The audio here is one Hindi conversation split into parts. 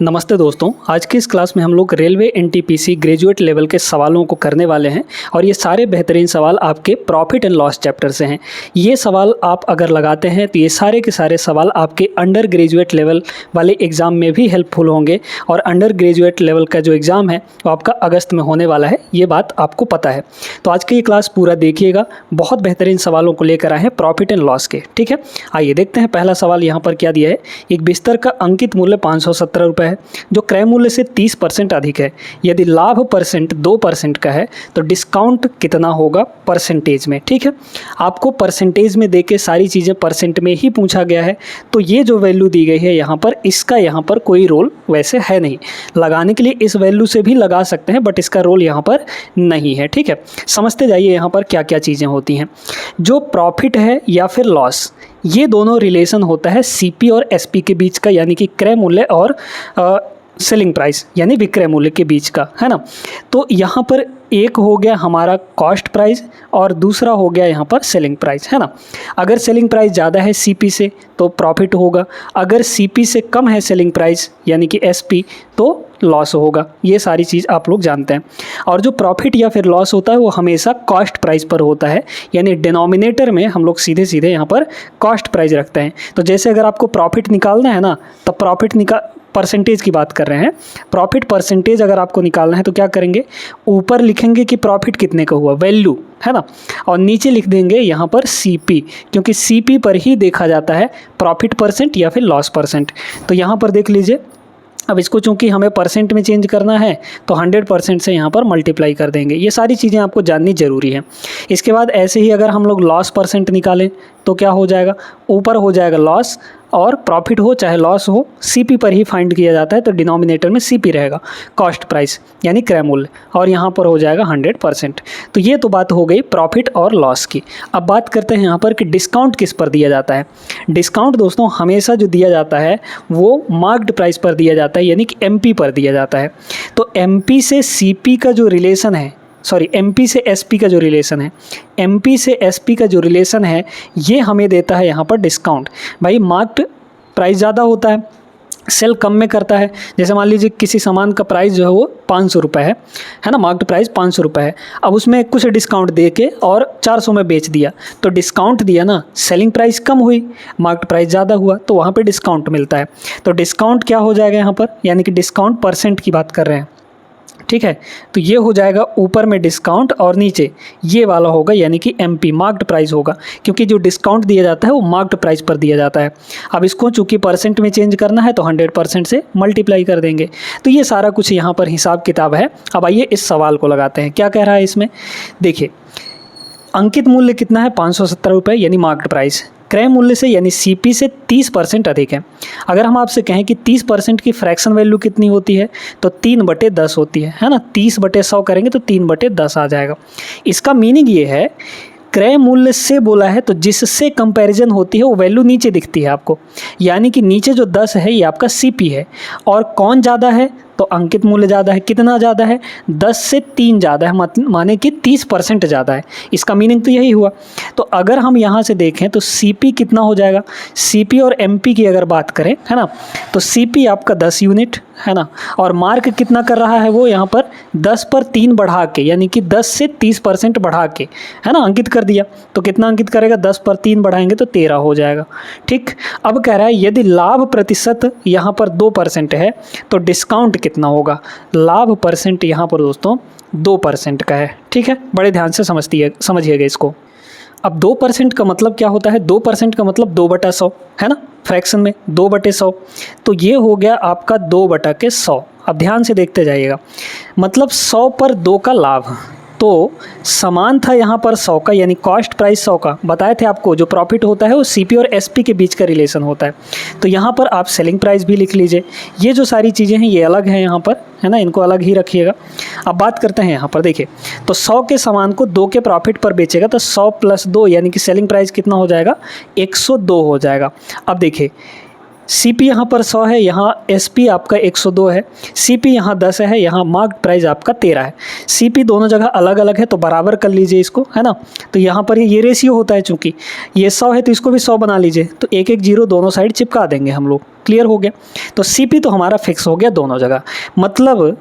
नमस्ते दोस्तों, आज की इस क्लास में हम लोग रेलवे एनटीपीसी ग्रेजुएट लेवल के सवालों को करने वाले हैं और ये सारे बेहतरीन सवाल आपके प्रॉफिट एंड लॉस चैप्टर से हैं। ये सवाल आप अगर लगाते हैं तो ये सारे के सारे सवाल आपके अंडर ग्रेजुएट लेवल वाले एग्ज़ाम में भी हेल्पफुल होंगे और अंडर ग्रेजुएट लेवल का जो एग्ज़ाम है वो आपका अगस्त में होने वाला है, ये बात आपको पता है। तो आज की ये क्लास पूरा देखिएगा, बहुत बेहतरीन सवालों को लेकर आए हैं प्रॉफिट एंड लॉस के। ठीक है, आइए देखते हैं पहला सवाल यहाँ पर क्या दिया है। एक बिस्तर का अंकित मूल्य 517 रुपये है जो क्रय मूल्य से 30% अधिक है। यदि लाभ परसेंट 2% का है तो डिस्काउंट कितना होगा परसेंटेज में। ठीक है, आपको परसेंटेज में देके सारी चीज़ें परसेंट में ही पूछा गया है, तो ये जो वैल्यू दी गई है यहाँ पर, इसका यहाँ पर कोई रोल वैसे है नहीं। लगाने के लिए इस वैल्यू से भी लगा सकते हैं बट इसका रोल यहाँ पर नहीं है। ठीक है, समझते जाइए यहाँ पर क्या क्या चीज़ें होती हैं। जो प्रॉफिट है या फिर लॉस, ये दोनों रिलेशन होता है सीपी और एसपी के बीच का, यानी कि क्रय मूल्य और सेलिंग प्राइस यानी विक्रय मूल्य के बीच का, है ना। तो यहाँ पर एक हो गया हमारा कॉस्ट प्राइस और दूसरा हो गया यहाँ पर सेलिंग प्राइस, है ना। अगर सेलिंग प्राइस ज़्यादा है सीपी से तो प्रॉफिट होगा, अगर सीपी से कम है सेलिंग प्राइस यानी कि एसपी तो लॉस होगा। ये सारी चीज़ आप लोग जानते हैं। और जो प्रॉफिट या फिर लॉस होता है वो हमेशा कॉस्ट प्राइस पर होता है, यानी डिनोमिनेटर में हम लोग सीधे सीधे यहाँ पर कॉस्ट प्राइस रखते हैं। तो जैसे अगर आपको प्रॉफिट निकालना है ना, तो प्रॉफिट परसेंटेज की बात कर रहे हैं, प्रॉफिट परसेंटेज अगर आपको निकालना है तो क्या करेंगे, ऊपर लिखेंगे कि प्रॉफिट कितने का हुआ, वैल्यू, है ना, और नीचे लिख देंगे यहाँ पर सीपी, क्योंकि सीपी पर ही देखा जाता है प्रॉफिट परसेंट या फिर लॉस परसेंट। तो यहाँ पर देख लीजिए, अब इसको चूंकि हमें परसेंट में चेंज करना है तो 100% से यहाँ पर मल्टीप्लाई कर देंगे। ये सारी चीज़ें आपको जाननी ज़रूरी है। इसके बाद ऐसे ही अगर हम लोग लॉस परसेंट निकालें तो क्या हो जाएगा, ऊपर हो जाएगा लॉस और प्रॉफिट हो चाहे लॉस हो सीपी पर ही फाइंड किया जाता है, तो डिनोमिनेटर में सीपी रहेगा, कॉस्ट प्राइस यानी क्रय मूल्य, और यहाँ पर हो जाएगा 100%। तो ये तो बात हो गई प्रॉफिट और लॉस की। अब बात करते हैं यहाँ पर कि डिस्काउंट किस पर दिया जाता है। डिस्काउंट दोस्तों हमेशा जो दिया जाता है वो मार्क्ड प्राइस पर दिया जाता है, यानी कि एमपी पर दिया जाता है। तो एमपी से सीपी का जो रिलेशन है, एमपी से एसपी का जो रिलेशन है, एमपी से एसपी का जो रिलेशन है ये हमें देता है यहाँ पर डिस्काउंट। भाई मार्क्ड प्राइस ज़्यादा होता है, सेल कम में करता है। जैसे मान लीजिए किसी सामान का प्राइस जो है वो 500 रुपये है ना, मार्क्ड प्राइस 500 रुपये है। अब उसमें कुछ डिस्काउंट दे के और 400 में बेच दिया, तो डिस्काउंट दिया ना, सेलिंग प्राइस कम हुई, मार्क्ड प्राइस ज़्यादा हुआ, तो वहाँ पे डिस्काउंट मिलता है। तो डिस्काउंट क्या हो जाएगा यहाँ पर, यानी कि डिस्काउंट परसेंट की बात कर रहे हैं। ठीक है, तो ये हो जाएगा ऊपर में डिस्काउंट और नीचे ये वाला होगा यानी कि एमपी मार्क्ड प्राइस होगा, क्योंकि जो डिस्काउंट दिया जाता है वो मार्क्ड प्राइस पर दिया जाता है। अब इसको चूंकि परसेंट में चेंज करना है तो 100% से मल्टीप्लाई कर देंगे। तो ये सारा कुछ यहाँ पर हिसाब किताब है। अब आइए इस सवाल को लगाते हैं, क्या कह रहा है इसमें। देखिए, अंकित मूल्य कितना है, 570 रुपये यानी मार्क्ड प्राइस, क्रय मूल्य से यानी सीपी से 30% अधिक है। अगर हम आपसे कहें कि 30% की फ्रैक्शन वैल्यू कितनी होती है तो 3/10 होती है ना। 30/100 करेंगे तो 3/10 आ जाएगा। इसका मीनिंग ये है, क्रय मूल्य से बोला है तो जिससे कंपैरिजन होती है वो वैल्यू नीचे दिखती है आपको, यानी कि नीचे जो 10 है ये आपका सीपी है, और कौन ज़्यादा है तो अंकित मूल्य ज़्यादा है। कितना ज़्यादा है, 10 से 3 ज़्यादा है, माने कि 30% ज़्यादा है। इसका मीनिंग तो यही हुआ। तो अगर हम यहाँ से देखें तो सीपी कितना हो जाएगा, सीपी और एमपी की अगर बात करें, है ना, तो सीपी आपका 10 यूनिट है ना, और मार्क कितना कर रहा है वो यहाँ पर 10 पर 3 बढ़ा के, यानी कि 10 से 30% बढ़ा के, है ना, अंकित कर दिया। तो कितना अंकित करेगा, 10 पर 3 बढ़ाएंगे तो 13 हो जाएगा। ठीक, अब कह रहा है यदि लाभ प्रतिशत यहाँ पर 2% है तो डिस्काउंट कितना होगा। लाभ परसेंट यहाँ पर दोस्तों 2% का है। ठीक है, बड़े ध्यान से समझिएगा इसको। अब 2% का मतलब क्या होता है, 2% का मतलब 2/100 है ना, फ्रैक्शन में 2/100, तो ये हो गया आपका 2/100। अब ध्यान से देखते जाइएगा, मतलब 100 पर 2 का लाभ, तो समान था यहाँ पर 100 का, यानी कॉस्ट प्राइस 100 का। बताए थे आपको जो प्रॉफिट होता है वो सीपी और एसपी के बीच का रिलेशन होता है। तो यहाँ पर आप सेलिंग प्राइस भी लिख लीजिए। ये जो सारी चीज़ें हैं ये अलग हैं यहाँ पर, है ना, इनको अलग ही रखिएगा। अब बात करते हैं यहाँ पर, देखिए, तो 100 के सामान को 2 के प्रॉफिट पर बेचेगा तो 100 + 2 यानी कि सेलिंग प्राइस कितना हो जाएगा, 102 हो जाएगा। अब देखिए, CP यहाँ पर 100 है, यहाँ SP आपका 102 है, CP यहाँ 10 है, यहाँ मार्क प्राइस आपका 13 है। CP दोनों जगह अलग अलग है तो बराबर कर लीजिए इसको, है ना। तो यहाँ पर ये रेशियो होता है, चूँकि ये 100 है तो इसको भी 100 बना लीजिए, तो एक एक जीरो दोनों साइड चिपका देंगे हम लोग। क्लियर हो गया। तो CP तो हमारा फिक्स हो गया दोनों जगह, मतलब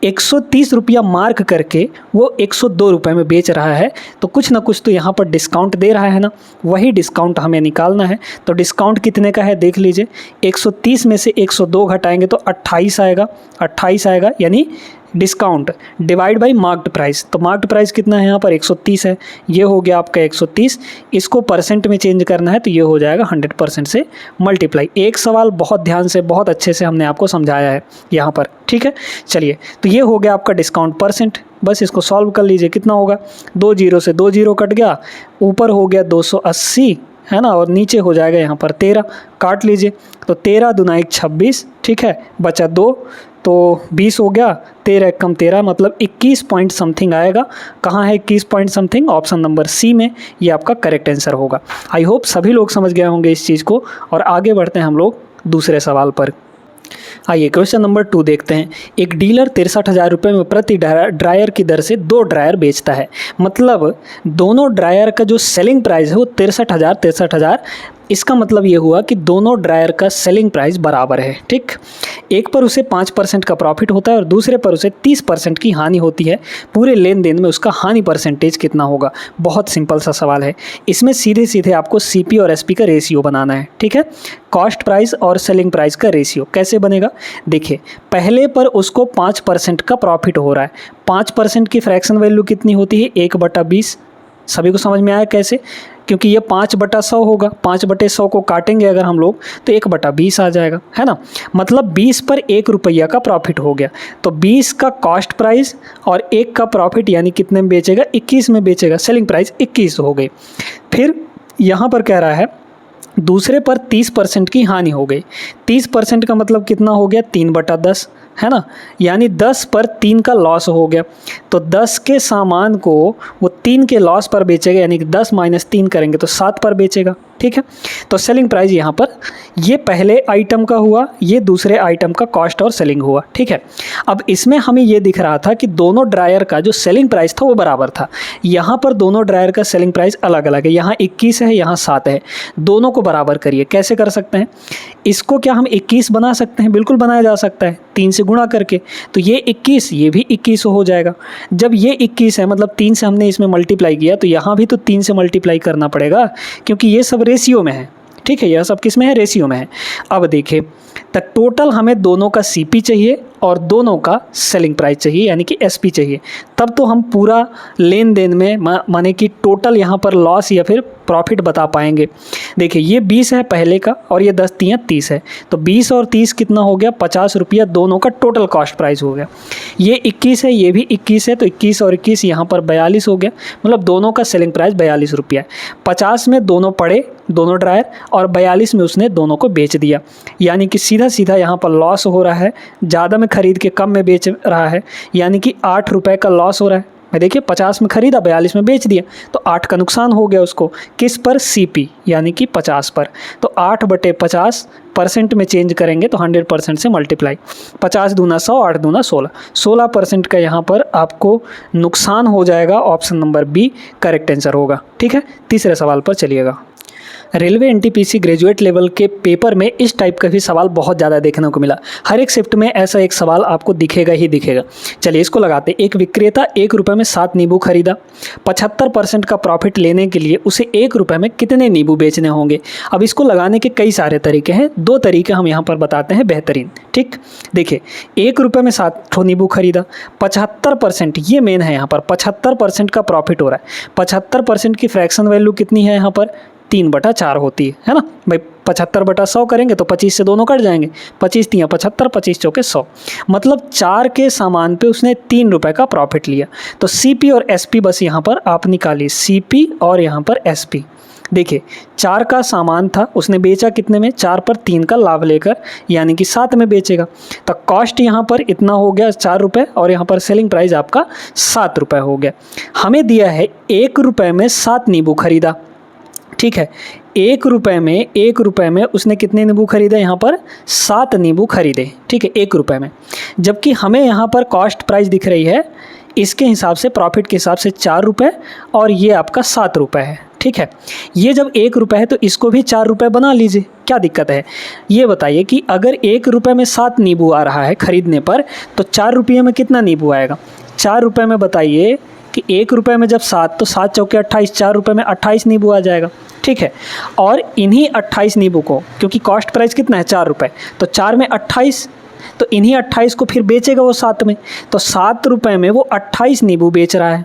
130 रुपया मार्क करके वो 102 रुपये में बेच रहा है, तो कुछ ना कुछ तो यहाँ पर डिस्काउंट दे रहा है ना, वही डिस्काउंट हमें निकालना है। तो डिस्काउंट कितने का है देख लीजिए, 130 में से 102 घटाएंगे तो 28 आएगा, 28 आएगा, यानी discount divide by marked price. तो मार्क्ड प्राइस कितना है यहाँ पर 130 है, ये हो गया आपका 130, इसको परसेंट में चेंज करना है तो ये हो जाएगा 100% से मल्टीप्लाई। एक सवाल बहुत ध्यान से बहुत अच्छे से हमने आपको समझाया है यहाँ पर, ठीक है। चलिए, तो ये हो गया आपका डिस्काउंट परसेंट, बस इसको सॉल्व कर लीजिए। कितना होगा, 2 जीरो से 2 जीरो कट गया, ऊपर हो गया 280, है ना, और नीचे हो जाएगा यहाँ पर 13, काट लीजिए। तो 13 दूना 1 26, ठीक है, बचा 2 तो 20 हो गया, 13 कम 13 मतलब 21 पॉइंट समथिंग आएगा। कहाँ है 21 point something, option number C में, ये आपका करेक्ट आंसर होगा। आई होप सभी लोग समझ गए होंगे इस चीज़ को, और आगे बढ़ते हैं हम लोग दूसरे सवाल पर। आइए क्वेश्चन नंबर 2 देखते हैं। एक डीलर 63,000 रुपये में प्रति ड्रायर की दर से 2 ड्रायर बेचता है, मतलब दोनों ड्रायर का जो सेलिंग प्राइस है वो 63,000। इसका मतलब ये हुआ कि दोनों ड्रायर का सेलिंग प्राइस बराबर है, ठीक। एक पर उसे 5% का प्रॉफिट होता है और दूसरे पर उसे 30% की हानि होती है। पूरे लेन देन में उसका हानि परसेंटेज कितना होगा। बहुत सिंपल सा सवाल है, इसमें सीधे सीधे आपको CP और SP का रेशियो बनाना है, ठीक है। कॉस्ट प्राइस और सेलिंग प्राइस का रेशियो कैसे बनेगा, देखिए पहले पर उसको 5% का प्रॉफिट हो रहा है। 5% की फ्रैक्शन वैल्यू कितनी होती है, 1/20। सभी को समझ में आया कैसे, क्योंकि ये 5/100 होगा, 5/100 को काटेंगे अगर हम लोग तो 1/20 आ जाएगा, है ना। मतलब 20 पर 1 रुपया का प्रॉफिट हो गया। तो 20 का कॉस्ट प्राइस और 1 का प्रॉफिट, यानी कितने में बेचेगा, 21 में बेचेगा, सेलिंग प्राइस 21 हो गई। फिर यहाँ पर कह रहा है दूसरे पर 30% की हानि हो गई। 30% का मतलब कितना हो गया, 3/10, है ना, यानी 10 पर 3 का लॉस हो गया। तो 10 के सामान को वो 3 के लॉस पर बेचेगा, यानी कि 10 माइनस 3 करेंगे तो 7 पर बेचेगा, ठीक है। तो सेलिंग प्राइस यहाँ पर ये पहले आइटम का हुआ, ये दूसरे आइटम का कॉस्ट और सेलिंग हुआ, ठीक है। अब इसमें हमें ये दिख रहा था कि दोनों ड्रायर का जो सेलिंग प्राइस था वो बराबर था। यहाँ पर दोनों ड्रायर का सेलिंग प्राइस अलग अलग है, यहाँ 21 है, यहाँ 7 है, दोनों को बराबर करिए। कैसे कर सकते हैं, इसको क्या हम 21 बना सकते हैं, बिल्कुल बनाया जा सकता है, 3 से गुणा करके। तो ये 21, ये भी 21 हो जाएगा। जब ये 21 है मतलब 3 से हमने इसमें मल्टीप्लाई किया, तो यहाँ भी तो 3 से मल्टीप्लाई करना पड़ेगा, क्योंकि ये सब रेशियो में है, ठीक है। यह सब किस में है, रेशियो में है। अब देखिए, तो टोटल हमें दोनों का CP चाहिए और दोनों का सेलिंग प्राइस चाहिए, यानी कि SP चाहिए। तब तो हम पूरा लेन देन में माने कि टोटल यहाँ पर लॉस या फिर प्रॉफिट बता पाएंगे। देखिए ये 20 है पहले का और ये 10 तियाँ 30 है, तो 20 और 30 कितना हो गया, 50 रुपया दोनों का टोटल कॉस्ट प्राइस हो गया। ये 21 है, ये भी 21 है, तो 21 और 21 यहाँ पर 42 हो गया, मतलब दोनों का सेलिंग प्राइस 42 रुपया है। 50 में दोनों पड़े, दोनों ड्रायर, और 42 में उसने दोनों को बेच दिया, यानी कि सीधा सीधा यहाँ पर लॉस हो रहा है। ज़्यादा में खरीद के कम में बेच रहा है, यानी कि 8 रुपये का लॉस हो रहा है। मैं देखिए 50 में खरीदा, 42 में बेच दिया, तो 8 का नुकसान हो गया उसको। किस पर, CP, यानी कि 50 पर। तो 8/50 परसेंट में चेंज करेंगे तो 100% से मल्टीप्लाई। 50 दूना 100, 8 दूना 16, 16% का यहाँ पर आपको नुकसान हो जाएगा। Option number B correct answer होगा, ठीक है। तीसरे सवाल पर चलिएगा। रेलवे NTPC ग्रेजुएट लेवल के पेपर में इस टाइप का भी सवाल बहुत ज़्यादा देखने को मिला। हर एक शिफ्ट में ऐसा एक सवाल आपको दिखेगा ही दिखेगा। चलिए इसको लगाते। एक विक्रेता 1 रुपये में 7 नींबू खरीदा। 75% का प्रॉफिट लेने के लिए उसे 1 रुपये में कितने नींबू बेचने होंगे। अब इसको लगाने के कई सारे तरीके हैं, 2 तरीके हम यहाँ पर बताते हैं बेहतरीन, ठीक। देखिए 1 रुपये में 7 ठो नींबू खरीदा, 75%, ये मेन है यहाँ पर, 75% का प्रॉफिट हो रहा है। 75% की फ्रैक्शन वैल्यू कितनी है यहाँ पर, 3/4 होती है ना भाई। 75/100 करेंगे तो 25 से दोनों कट जाएंगे, 25 तियाँ 75, 25 चौके 100, मतलब 4 के सामान पे उसने 3 रुपये का प्रॉफिट लिया। तो CP और SP बस यहाँ पर आप निकालिए, CP और यहाँ पर SP। देखिए 4 का सामान था, उसने बेचा कितने में, 4 पर 3 का लाभ लेकर, यानी कि 7 में बेचेगा। तो कॉस्ट यहाँ पर इतना हो गया 4 रुपये, और यहाँ पर सेलिंग प्राइस आपका 7 रुपये हो गया। हमें दिया है 1 रुपये में 7 नींबू खरीदा, ठीक है। 1 रुपये में उसने कितने नींबू खरीदे? यहाँ पर 7 नींबू खरीदे, ठीक है, 1 रुपये में। जबकि हमें यहाँ पर कॉस्ट प्राइस दिख रही है, इसके हिसाब से प्रॉफिट के हिसाब से 4 रुपये और ये आपका 7 रुपये है, ठीक है। ये जब 1 रुपये है तो इसको भी 4 रुपये बना लीजिए, क्या दिक्कत है? ये बताइए कि अगर 1 रुपये में 7 नींबू आ रहा है खरीदने पर, तो 4 रुपये में कितना नींबू आएगा? 4 रुपये में बताइए कि 1 रुपये में जब 7, तो 7 चौके 28, 4 रुपये में 28 नींबू आ जाएगा, ठीक है। और इन्हीं 28 नींबू को, क्योंकि कॉस्ट प्राइस कितना है? 4 रुपये, तो 4 में 28, तो इन्हीं 28 को फिर बेचेगा वो 7 में, तो 7 रुपये में वो 28 नींबू बेच रहा है।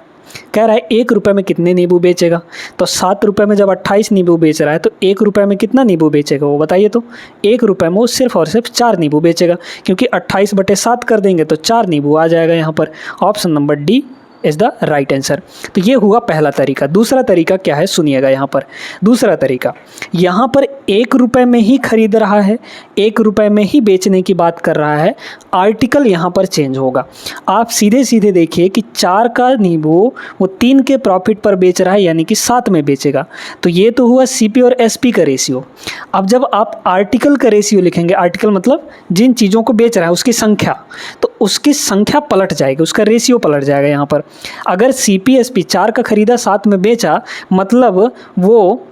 कह रहा है 1 रुपये में कितने नींबू बेचेगा? तो 7 रुपये में जब 28 नींबू बेच रहा है तो 1 रुपये में कितना नींबू बेचेगा वो बताइए तो? 1 रुपये में वो सिर्फ और सिर्फ 4 नींबू बेचेगा, क्योंकि 28/7 कर देंगे तो 4 नींबू आ जाएगा यहाँ पर। Option number D is the right answer. तो ये हुआ पहला तरीका। दूसरा तरीका क्या है सुनिएगा यहाँ पर। दूसरा तरीका, यहाँ पर 1 रुपये में ही खरीद रहा है, 1 रुपये में ही बेचने की बात कर रहा है, आर्टिकल यहाँ पर चेंज होगा। आप सीधे सीधे देखिए कि 4 का नींबू वो 3 के प्रॉफिट पर बेच रहा है, यानी कि 7 में बेचेगा। तो ये तो हुआ सीपी और एसपी का रेशियो। अब जब आप आर्टिकल का रेशियो लिखेंगे, आर्टिकल मतलब जिन चीज़ों को बेच रहा है उसकी संख्या, तो उसकी संख्या पलट जाएगी, उसका रेशियो पलट जाएगा यहाँ पर। अगर सीपीएसपी 4 का खरीदा 7 में बेचा, मतलब वो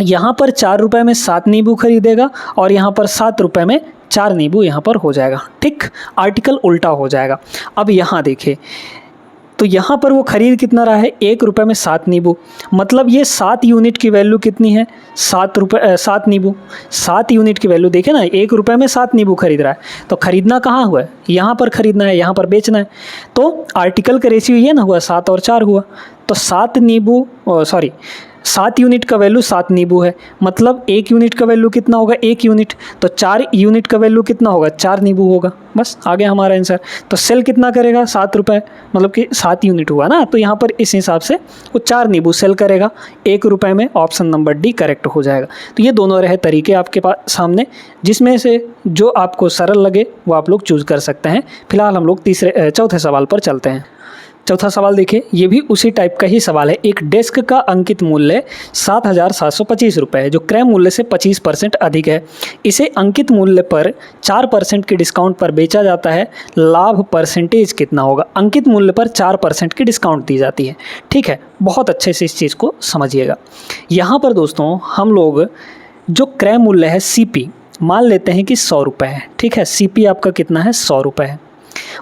यहाँ पर 4 रुपये में 7 नींबू खरीदेगा और यहाँ पर 7 रुपये में 4 नींबू यहाँ पर हो जाएगा, ठीक। आर्टिकल उल्टा हो जाएगा। अब यहाँ देखिए, तो यहाँ पर वो खरीद कितना रहा है? 1 रुपये में 7 नींबू, मतलब ये 7 यूनिट की वैल्यू कितनी है? 7 नींबू। 7 यूनिट की वैल्यू देखे ना, 1 रुपये में 7 नींबू खरीद रहा है, तो खरीदना कहाँ हुआ है? यहाँ पर खरीदना है, यहाँ पर बेचना है। तो आर्टिकल का रेशियो ये ना हुआ, 7 और 4 हुआ, तो 7 यूनिट का वैल्यू 7 नींबू है, मतलब 1 यूनिट का वैल्यू कितना होगा? 1 यूनिट। तो 4 यूनिट का वैल्यू कितना होगा? 4 नींबू होगा। बस आ गया हमारा आंसर। तो सेल कितना करेगा? 7 रुपये, मतलब कि 7 यूनिट हुआ ना, तो यहाँ पर इस हिसाब से वो 4 नींबू सेल करेगा 1 रुपये में। ऑप्शन नंबर डी करेक्ट हो जाएगा। तो ये दोनों रहे तरीके आपके पास सामने, जिसमें से जो आपको सरल लगे वो आप लोग चूज़ कर सकते हैं। फिलहाल हम लोग चौथे सवाल पर चलते हैं। चौथा सवाल देखिए, ये भी उसी टाइप का ही सवाल है। एक डेस्क का अंकित मूल्य 7,725 रुपये है, जो क्रय मूल्य से 25% अधिक है। इसे अंकित मूल्य पर 4% के डिस्काउंट पर बेचा जाता है। लाभ परसेंटेज कितना होगा? अंकित मूल्य पर 4% की डिस्काउंट दी जाती है, ठीक है। बहुत अच्छे से इस चीज़ को समझिएगा। यहाँ पर दोस्तों हम लोग जो क्रय मूल्य है सीपी मान लेते हैं कि 100 रुपये है, ठीक है। सीपी आपका कितना है? 100 रुपये है।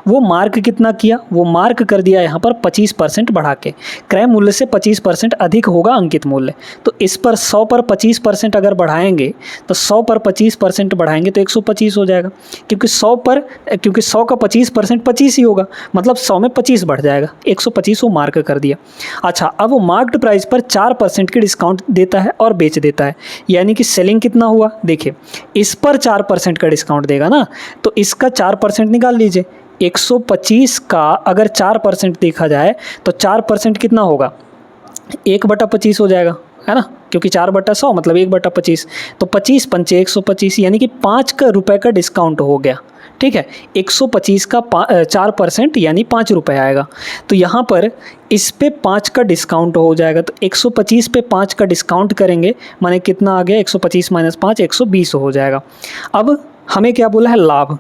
वो मार्क कितना किया? वो मार्क कर दिया यहाँ पर 25% बढ़ा के। क्रय मूल्य से 25% अधिक होगा अंकित मूल्य, तो इस पर 100 पर 25% अगर बढ़ाएंगे, तो 100 पर 25% बढ़ाएंगे तो 125 हो जाएगा, क्योंकि 100 का 25% 25 ही होगा, मतलब 100 में 25 बढ़ जाएगा, 125 वो मार्क कर दिया। अच्छा, अब वो मार्क्ड प्राइस पर 4% की डिस्काउंट देता है और बेच देता है, यानी कि सेलिंग कितना हुआ? देखिए, इस पर 4% का डिस्काउंट देगा ना, तो इसका 4% निकाल लीजिए। 125 का अगर 4% देखा जाए तो 4% कितना होगा? 1/25 हो जाएगा, है ना, क्योंकि 4/100 मतलब 1/25, तो 25 पंचे 125, यानी कि 5 रुपये का डिस्काउंट हो गया, ठीक है। 125 का 4% यानी 5 रुपये आएगा। तो यहाँ पर इस पे 5 का डिस्काउंट हो जाएगा, तो 125 पे 5 का डिस्काउंट करेंगे, माने कितना आ गया? 125 - 5 120 हो जाएगा। अब हमें क्या बोला है? लाभ।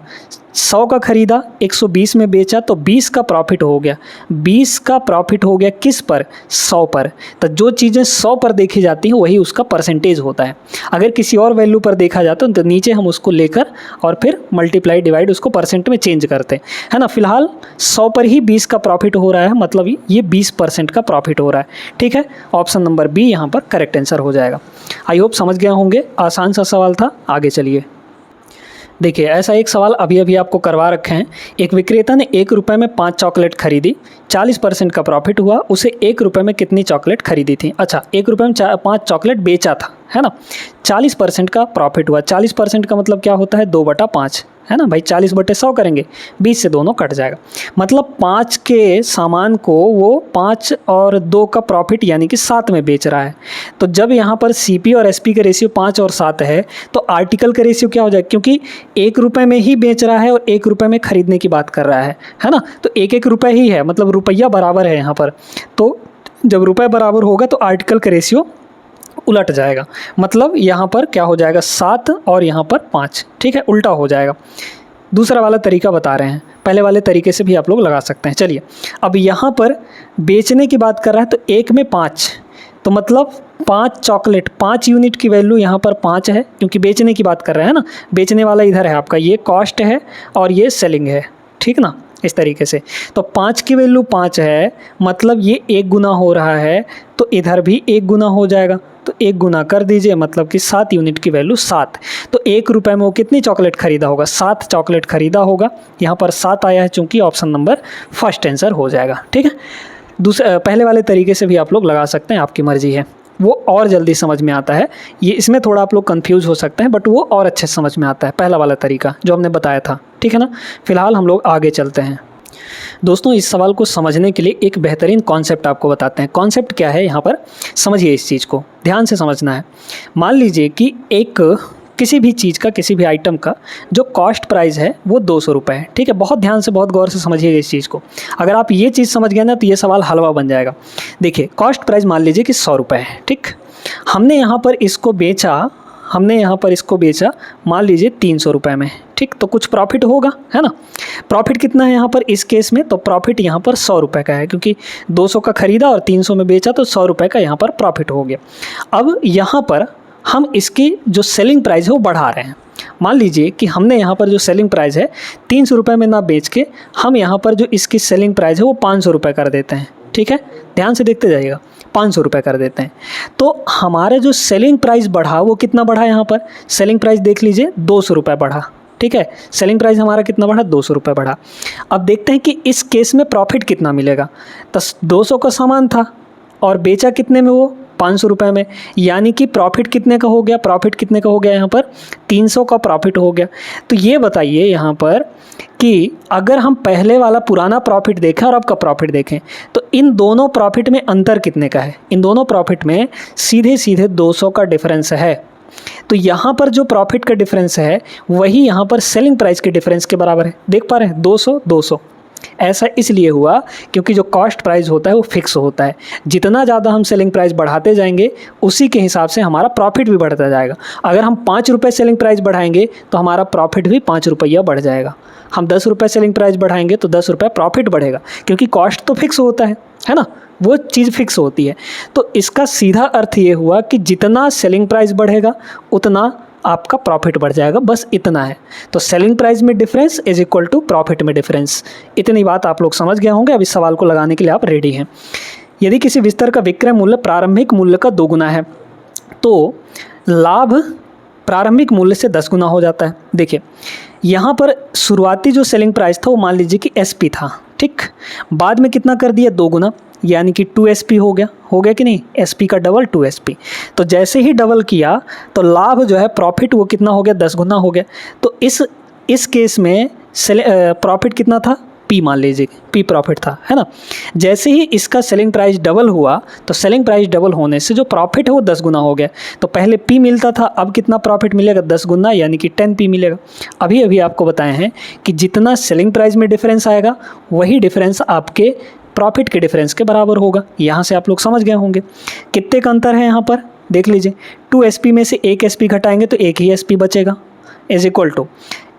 100 का खरीदा, 120 में बेचा, तो 20 का प्रॉफिट हो गया। 20 का प्रॉफिट हो गया किस पर? 100 पर। तो जो चीज़ें 100 पर देखी जाती हैं वही उसका परसेंटेज होता है। अगर किसी और वैल्यू पर देखा जाता है तो नीचे हम उसको लेकर और फिर मल्टीप्लाई डिवाइड उसको परसेंट में चेंज करते हैं, है ना। फिलहाल 100 पर ही 20 का प्रॉफिट हो रहा है, मतलब ये 20% का प्रॉफिट हो रहा है, ठीक है। ऑप्शन नंबर बी यहाँ पर करेक्ट आंसर हो जाएगा। आई होप समझ गया होंगे, आसान सा सवाल था। आगे चलिए, देखिए ऐसा एक सवाल अभी आपको करवा रखे हैं। एक विक्रेता ने 1 रुपये में 5 चॉकलेट खरीदी, 40% का प्रॉफिट हुआ। उसे 1 रुपये में कितनी चॉकलेट खरीदी थी? अच्छा, 1 रुपये में 5 चॉकलेट बेचा था, है ना। 40% का प्रॉफिट हुआ। 40% का मतलब क्या होता है? 2/5, है ना भाई। 40/100 करेंगे, 20 से दोनों कट जाएगा, मतलब 5 के सामान को वो 5 और 2 का प्रॉफिट यानी कि 7 में बेच रहा है। तो जब यहाँ पर सीपी और एसपी का रेशियो 5 और 7 है, तो आर्टिकल का रेशियो क्या हो जाएगा? क्योंकि 1 रुपये में ही बेच रहा है और 1 रुपये में खरीदने की बात कर रहा है ना, तो 1 रुपये ही है, मतलब रुपया बराबर है यहाँ पर। तो जब रुपये बराबर होगा तो आर्टिकल का रेशियो उलट जाएगा, मतलब यहाँ पर क्या हो जाएगा 7 और यहाँ पर 5, ठीक है, उल्टा हो जाएगा। दूसरा वाला तरीका बता रहे हैं, पहले वाले तरीके से भी आप लोग लगा सकते हैं। चलिए अब यहाँ पर बेचने की बात कर रहा है तो 1 में 5, तो मतलब 5 चॉकलेट, 5 यूनिट की वैल्यू यहाँ पर 5 है, क्योंकि बेचने की बात कर रहे हैं ना, बेचने वाला इधर है आपका, ये कॉस्ट है और ये सेलिंग है, ठीक ना, इस तरीके से। तो 5 की वैल्यू 5 है, मतलब ये 1 गुना हो रहा है, तो इधर भी 1 गुना हो जाएगा, तो 1 गुना कर दीजिए, मतलब कि 7 यूनिट की वैल्यू 7। तो 1 रुपये में वो कितनी चॉकलेट ख़रीदा होगा, 7 चॉकलेट ख़रीदा होगा। यहाँ पर 7 आया है, चूँकि ऑप्शन नंबर फर्स्ट आंसर हो जाएगा, ठीक है। पहले वाले तरीके से भी आप लोग लगा सकते हैं, आपकी मर्ज़ी है, वो और जल्दी समझ में आता है। ये इसमें थोड़ा आप लोग कंफ्यूज हो सकते हैं, बट वो और अच्छे से समझ में आता है पहला वाला तरीका जो हमने बताया था, ठीक है ना। फिलहाल हम लोग आगे चलते हैं। दोस्तों इस सवाल को समझने के लिए एक बेहतरीन कॉन्सेप्ट आपको बताते हैं। कॉन्सेप्ट क्या है, यहाँ पर समझिए, इस चीज़ को ध्यान से समझना है। मान लीजिए कि किसी भी चीज़ का, किसी भी आइटम का जो कॉस्ट प्राइस है वो 200 रुपये है, ठीक है। बहुत ध्यान से, बहुत गौर से समझिएगा इस चीज़ को। अगर आप ये चीज़ समझ गए ना तो ये सवाल हलवा बन जाएगा। देखिए कॉस्ट प्राइस मान लीजिए कि 100 रुपये है, ठीक। हमने यहाँ पर इसको बेचा मान लीजिए 300 रुपये में, ठीक। तो कुछ प्रॉफिट होगा, है ना। प्रॉफिट कितना है यहाँ पर इस केस में, तो प्रॉफिट यहाँ पर 100 रुपये का है, क्योंकि 200 का ख़रीदा और 300 में बेचा, तो 100 रुपये का यहाँ पर प्रॉफिट हो गया। अब यहाँ पर हम इसकी जो सेलिंग प्राइस है वो बढ़ा रहे हैं। मान लीजिए कि हमने यहाँ पर जो सेलिंग प्राइस है 300 रुपये में ना बेच के हम यहाँ पर जो इसकी सेलिंग प्राइस है वो 500 रुपये कर देते हैं, ठीक है। ध्यान से देखते जाइएगा, 500 रुपये कर देते हैं। तो हमारा जो सेलिंग प्राइस बढ़ा वो कितना बढ़ा, यहाँ पर सेलिंग प्राइस देख लीजिए 200 रुपये बढ़ा, ठीक है। सेलिंग प्राइस हमारा कितना बढ़ा, 200 रुपये बढ़ा। अब देखते हैं कि इस केस में प्रॉफिट कितना मिलेगा। तो 200 का सामान था और बेचा कितने में, वो 500 रुपये में, यानी कि प्रॉफिट कितने का हो गया, प्रॉफिट कितने का हो गया, यहाँ पर 300 का प्रॉफिट हो गया। तो ये बताइए यहाँ पर कि अगर हम पहले वाला पुराना प्रॉफिट देखें और आपका प्रॉफिट देखें तो इन दोनों प्रॉफिट में अंतर कितने का है। इन दोनों प्रॉफिट में सीधे सीधे 200 का डिफरेंस है। तो यहाँ पर जो प्रॉफिट का डिफरेंस है वही यहाँ पर सेलिंग प्राइस के डिफरेंस के बराबर है। देख पा रहे हैं, 200 200। ऐसा इसलिए हुआ क्योंकि जो कॉस्ट प्राइस होता है वो फिक्स होता है। जितना ज़्यादा हम सेलिंग प्राइस बढ़ाते जाएंगे उसी के हिसाब से हमारा प्रॉफिट भी बढ़ता जाएगा। अगर हम 5 रुपये सेलिंग प्राइस बढ़ाएंगे तो हमारा प्रॉफिट भी 5 रुपया बढ़ जाएगा। हम 10 रुपये सेलिंग प्राइस बढ़ाएंगे तो 10 रुपये प्रॉफिट बढ़ेगा, क्योंकि कॉस्ट तो फिक्स होता है ना, वो चीज़ फिक्स होती है। तो इसका सीधा अर्थ ये हुआ कि जितना सेलिंग प्राइस बढ़ेगा उतना आपका प्रॉफिट बढ़ जाएगा, बस इतना है। तो सेलिंग प्राइस में difference is equal to profit में डिफरेंस। इतनी बात आप लोग समझ गए होंगे। अब इस सवाल को लगाने के लिए आप रेडी हैं। यदि किसी विस्तर का विक्रय मूल्य प्रारंभिक मूल्य का 2 गुना है तो लाभ प्रारंभिक मूल्य से 10 गुना हो जाता है। देखिए यहाँ पर शुरुआती जो सेलिंग प्राइस था वो मान लीजिए कि SP था, ठीक। बाद में कितना कर दिया, 2 गुना, यानी कि 2SP हो गया कि नहीं, SP का डबल 2SP। तो जैसे ही डबल किया तो लाभ जो है प्रॉफिट वो कितना हो गया, 10 गुना हो गया। तो इस केस में प्रॉफिट कितना था, P मान लीजिए, P प्रॉफिट था, है ना। जैसे ही इसका सेलिंग प्राइस डबल हुआ तो सेलिंग प्राइस डबल होने से जो प्रॉफिट है वो 10 गुना हो गया। तो पहले P मिलता था, अब कितना प्रॉफिट मिलेगा, 10 गुना, यानी कि 10P मिलेगा। अभी आपको बताए हैं कि जितना सेलिंग प्राइस में डिफरेंस आएगा वही डिफरेंस आपके प्रॉफिट के डिफरेंस के बराबर होगा। यहाँ से आप लोग समझ गए होंगे कितने का अंतर है। यहाँ पर देख लीजिए 2SP में से 1 SP घटाएंगे तो 1 ही SP बचेगा, इज इक्वल टू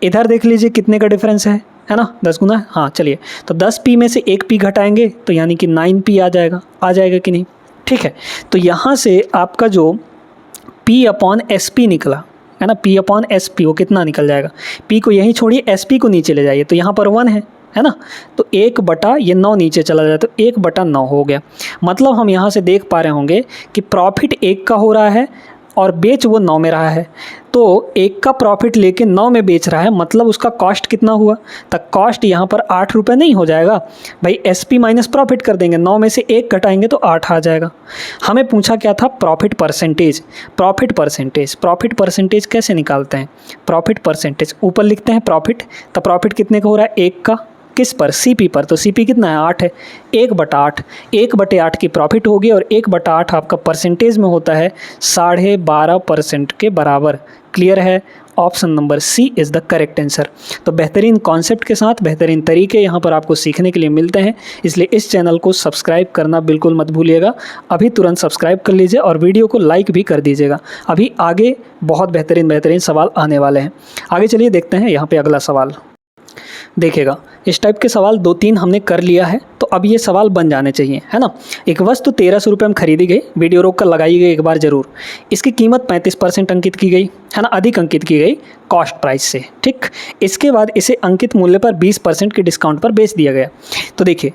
इधर देख लीजिए कितने का डिफरेंस है ना, 10 गुना। हाँ चलिए, तो 10P में से 1P घटाएंगे तो यानी कि 9P आ जाएगा कि नहीं, ठीक है। तो यहाँ से आपका जो P/SP निकला है ना, P/SP वो कितना निकल जाएगा, P को यहीं छोड़िए, SP को नीचे ले जाइए तो यहाँ पर 1 है ना, तो 1/9 नीचे चला जाए तो 1/9 हो गया। मतलब हम यहाँ से देख पा रहे होंगे कि प्रॉफिट 1 का हो रहा है और बेच वो 9 में रहा है। तो 1 का प्रॉफिट लेके 9 में बेच रहा है, मतलब उसका कॉस्ट कितना हुआ, तो कॉस्ट यहाँ पर 8 रुपये नहीं हो जाएगा भाई, SP माइनस प्रॉफिट कर देंगे, 9 में से 1 घटाएंगे तो 8 आ जाएगा। हमें पूछा क्या था, प्रॉफिट परसेंटेज कैसे निकालते हैं, प्रॉफिट परसेंटेज ऊपर लिखते हैं प्रॉफिट, तो प्रॉफिट कितने का हो रहा है, 1 का, किस पर, CP पर। तो CP कितना है, 8 है, 1/8, 1/8 की प्रॉफिट होगी और 1/8 आपका परसेंटेज में होता है 12.5% के बराबर। क्लियर है? Option number C is the correct answer. तो बेहतरीन कॉन्सेप्ट के साथ बेहतरीन तरीके यहाँ पर आपको सीखने के लिए मिलते हैं, इसलिए इस चैनल को सब्सक्राइब करना बिल्कुल मत भूलिएगा। अभी तुरंत सब्सक्राइब कर लीजिए और वीडियो को लाइक भी कर दीजिएगा। अभी आगे बहुत बेहतरीन सवाल आने वाले हैं। आगे चलिए देखते हैं यहाँ पे अगला सवाल। देखिएगा, इस टाइप के सवाल 2-3 हमने कर लिया है, तो अब ये सवाल बन जाने चाहिए, है ना। एक वस्तु 1300 रुपये में खरीदी गई, वीडियो रोक कर लगाई गई एक बार ज़रूर। इसकी कीमत 35% अंकित की गई, है ना, अधिक अंकित की गई कॉस्ट प्राइस से, ठीक। इसके बाद इसे अंकित मूल्य पर 20% के डिस्काउंट पर बेच दिया गया। तो देखिए,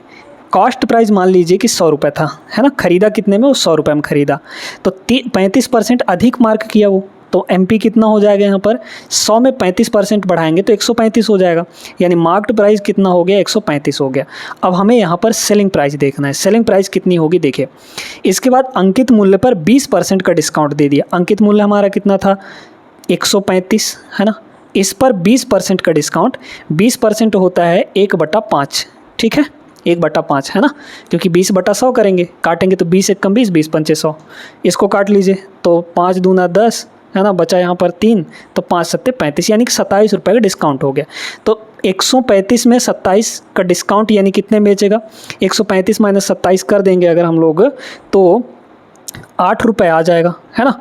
कॉस्ट प्राइस मान लीजिए कि 100 रुपये था, है ना, खरीदा कितने में? वो 100 रुपये में खरीदा, तो 35% अधिक मार्क किया वो, तो MP कितना हो जाएगा यहाँ पर? 100 में 35% बढ़ाएंगे तो 135 हो जाएगा, यानी मार्क्ड प्राइस कितना हो गया? 135 हो गया। अब हमें यहाँ पर सेलिंग प्राइस देखना है, सेलिंग प्राइस कितनी होगी? देखिए, इसके बाद अंकित मूल्य पर 20% का डिस्काउंट दे दिया। अंकित मूल्य हमारा कितना था? 135, है ना। इस पर 20% का डिस्काउंट, 20% होता है 1/5, ठीक है, 1/5, है ना, क्योंकि 20/100 करेंगे, काटेंगे तो 20 एक कम 20, 20 पंचे 100, इसको काट लीजिए तो 5 दूना 10, है ना, बचा यहाँ पर 3, तो 5 सत्ते 35, यानी कि 27 रुपये का डिस्काउंट हो गया। तो 135 में 27 का डिस्काउंट यानी कितने बेचेगा? 135 माइनस 27 कर देंगे अगर हम लोग तो 8 रुपये आ जाएगा, है ना।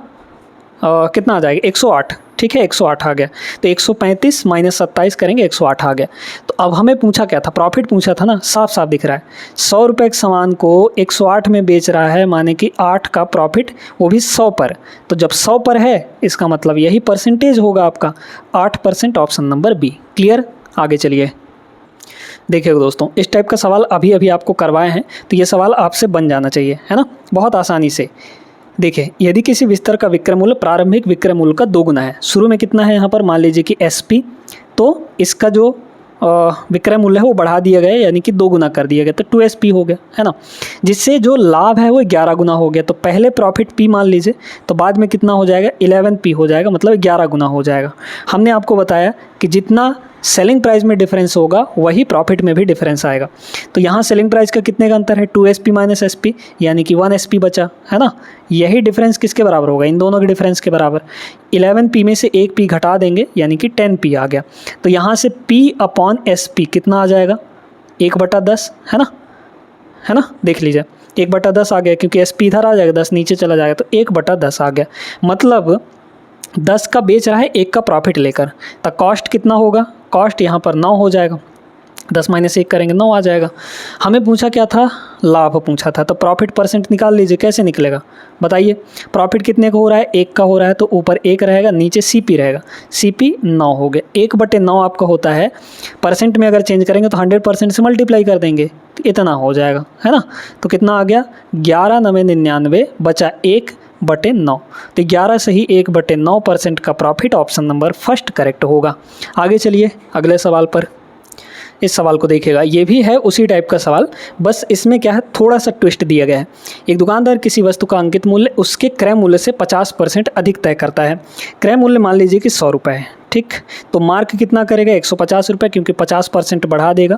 कितना आ जाएगा? 108, ठीक है, 108 आ गया। तो 135 माइनस 27 करेंगे, 108 आ गया। तो अब हमें पूछा क्या था? प्रॉफिट पूछा था ना, साफ साफ दिख रहा है। 100 रुपये के सामान को 108 में बेच रहा है, माने कि 8 का प्रॉफिट, वो भी 100 पर। तो जब 100 पर है, इसका मतलब यही परसेंटेज होगा आपका 8%, ऑप्शन नंबर बी। क्लियर? आगे चलिए। देखिए दोस्तों, इस टाइप का सवाल अभी अभी आपको करवाए हैं, तो ये सवाल आपसे बन जाना चाहिए, है ना, बहुत आसानी से। देखिए, यदि किसी बिस्तर का विक्रय मूल्य प्रारंभिक विक्रय मूल्य का 2 गुना है, शुरू में कितना है यहाँ पर? मान लीजिए कि SP, तो इसका जो विक्रय मूल्य है वो बढ़ा दिया गया, यानी कि 2 गुना कर दिया गया, तो 2SP हो गया, है ना, जिससे जो लाभ है वो 11 गुना हो गया। तो पहले प्रॉफिट P मान लीजिए, तो बाद में कितना हो जाएगा? 11P हो जाएगा, मतलब 11 गुना हो जाएगा। हमने आपको बताया कि जितना सेलिंग प्राइस में डिफरेंस होगा वही प्रॉफिट में भी डिफरेंस आएगा। तो यहाँ सेलिंग प्राइस का कितने का अंतर है? 2SP माइनस SP, यानी कि 1SP बचा, है ना। यही डिफरेंस किसके बराबर होगा? इन दोनों के डिफरेंस के बराबर। 11P में से 1 P घटा देंगे, यानी कि 10P आ गया। तो यहाँ से P/SP कितना आ जाएगा? 1/10, है ना, देख लीजिए, 1/10 आ गया, क्योंकि SP इधर आ जाएगा, 10 नीचे चला जाएगा, तो 1/10 आ गया। मतलब 10 का बेच रहा है, 1 का प्रॉफिट लेकर, तो कॉस्ट कितना होगा? कॉस्ट यहाँ पर 9 हो जाएगा, 10 माइनस 1 करेंगे 9 आ जाएगा। हमें पूछा क्या था? लाभ पूछा था, तो प्रॉफिट परसेंट निकाल लीजिए, कैसे निकलेगा बताइए। प्रॉफिट कितने का हो रहा है? 1 का हो रहा है, तो ऊपर 1 रहेगा, नीचे CP रहेगा, CP 9 हो गया। 1/9 आपका होता है, परसेंट में अगर चेंज करेंगे तो 100% से मल्टीप्लाई कर देंगे, तो इतना हो जाएगा, है ना। तो कितना आ गया? 11 9 99 बचा 1/9, तो 11 से ही 1/9% का profit, option number first correct होगा। आगे चलिए अगले सवाल पर। इस सवाल को देखिएगा, ये भी है उसी टाइप का सवाल, बस इसमें क्या है, थोड़ा सा ट्विस्ट दिया गया है। एक दुकानदार किसी वस्तु का अंकित मूल्य उसके क्रय मूल्य से 50% अधिक तय करता है। क्रय मूल्य मान लीजिए कि 100 रुपये है, ठीक। तो मार्क कितना करेगा? 150 रुपये, क्योंकि 50% बढ़ा देगा।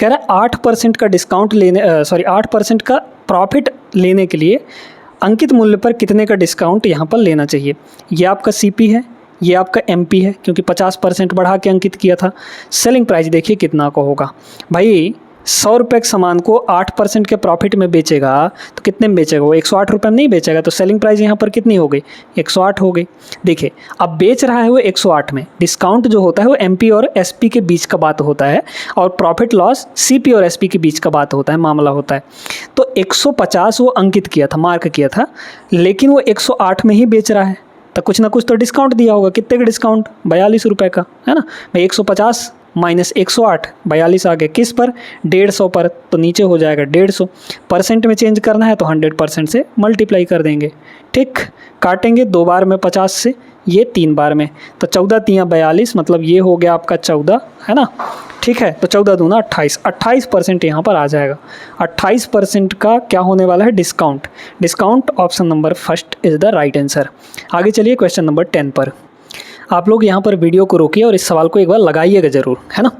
कह रहा है 8% का डिस्काउंट लेने 8% का प्रॉफिट लेने के लिए अंकित मूल्य पर कितने का डिस्काउंट यहाँ पर लेना चाहिए? ये आपका CP है, ये आपका MP है, क्योंकि 50% बढ़ा के अंकित किया था। सेलिंग प्राइस देखिए कितना का होगा भाई। 100 रुपये के सामान को 8% के प्रॉफिट में बेचेगा, तो कितने में बेचेगा? वो 108 रुपये में नहीं बेचेगा, तो सेलिंग प्राइस यहाँ पर कितनी हो गई? 108 हो गई। देखिए, अब बेच रहा है वो 108 में, डिस्काउंट जो होता है वो MP और SP के बीच का बात होता है, और प्रॉफिट लॉस CP और SP के बीच का बात होता है, मामला होता है। तो 150 वो अंकित किया था, मार्क किया था, लेकिन वो 108 में ही बेच रहा है, तो कुछ ना कुछ तो डिस्काउंट दिया होगा। कितने का डिस्काउंट? 42 रुपये का, है ना। भाई 150 माइनस 108, 42 आ गया, किस पर? 150 पर, तो नीचे हो जाएगा 150। परसेंट में चेंज करना है तो 100% से मल्टीप्लाई कर देंगे, ठीक। काटेंगे 2 बार में 50 से, ये 3 बार में, तो 14 3 42, मतलब ये हो गया आपका 14, है ना, ठीक है। तो 14 दूना 28, 28% यहाँ पर आ जाएगा। 28% का क्या होने वाला है? Discount. Discount option number first is the right answer. आगे चलिए क्वेश्चन नंबर 10 पर। आप लोग यहाँ पर वीडियो को रोकिए और इस सवाल को एक बार लगाइएगा ज़रूर, है ना।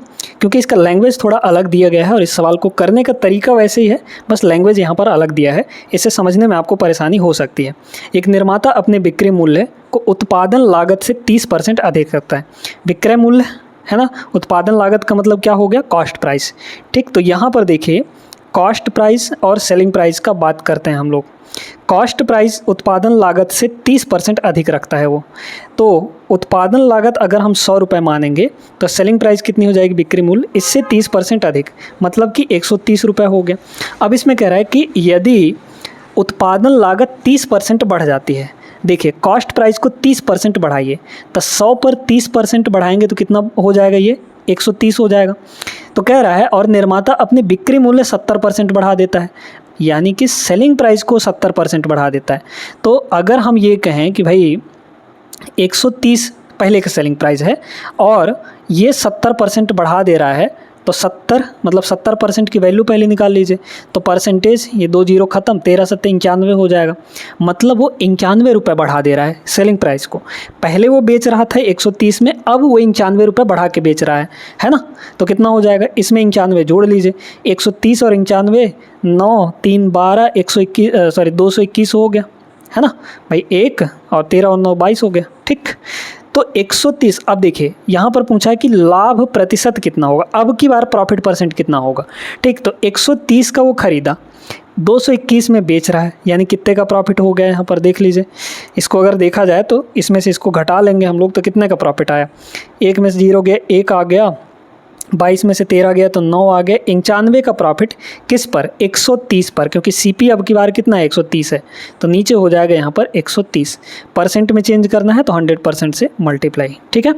क्योंकि इसका लैंग्वेज थोड़ा अलग दिया गया है और इस सवाल को करने का तरीका वैसे ही है, बस लैंग्वेज यहाँ पर अलग दिया है, इसे समझने में आपको परेशानी हो सकती है। एक निर्माता अपने बिक्री मूल्य को उत्पादन लागत से 30% अधिक रखता है। विक्रय मूल्य है ना, उत्पादन लागत का मतलब क्या हो गया, कॉस्ट प्राइस। ठीक, तो यहाँ पर देखिए कॉस्ट प्राइस और सेलिंग प्राइस का बात करते हैं हम लोग। कॉस्ट प्राइस उत्पादन लागत से 30% अधिक रखता है वो, तो उत्पादन लागत अगर हम 100 रुपये मानेंगे तो सेलिंग प्राइस कितनी हो जाएगी, बिक्री मूल्य, इससे 30% अधिक, मतलब कि 130 रुपये हो गया। अब इसमें कह रहा है कि यदि उत्पादन लागत 30% बढ़ जाती है, देखिए कॉस्ट प्राइस को 30% बढ़ाइए, तो 100 पर 30% बढ़ाएंगे तो कितना हो जाएगा, ये 130 हो जाएगा। तो कह रहा है और निर्माता अपनी बिक्री मूल्य 70% बढ़ा देता है, यानी कि सेलिंग प्राइस को 70% बढ़ा देता है। तो अगर हम ये कहें कि भाई 130 पहले का सेलिंग प्राइस है और ये 70% बढ़ा दे रहा है, तो 70 मतलब 70% की वैल्यू पहले निकाल लीजिए, तो परसेंटेज ये 2 जीरो खत्म, 13 सत्ते 91 हो जाएगा। मतलब वो 91 रुपये बढ़ा दे रहा है सेलिंग प्राइस को। पहले वो बेच रहा था 130 में, अब वो 91 रुपये बढ़ा के बेच रहा है ना। तो कितना हो जाएगा, इसमें 91 जोड़ लीजिए, 130 और 91, 9 3 12, 221 हो गया, है ना भाई, 1 और 13 और 9 22 हो गया। ठीक, तो 130। अब देखिए यहाँ पर पूछा है कि लाभ प्रतिशत कितना होगा, अब की बार प्रॉफिट परसेंट कितना होगा। ठीक, तो 130 का वो खरीदा, 221 में बेच रहा है, यानी कितने का प्रॉफिट हो गया यहाँ पर देख लीजिए। इसको अगर देखा जाए तो इसमें से इसको घटा लेंगे हम लोग, तो कितने का प्रॉफिट आया, 1 में से 0 गया, 1 आ गया, 22 में से 13 गया तो 9 आ गया। 91 का प्रॉफिट किस पर, 130 पर, क्योंकि सीपी अब की बार कितना है, 130 है, तो नीचे हो जाएगा यहाँ पर 130। परसेंट में चेंज करना है तो 100% से मल्टीप्लाई। ठीक है,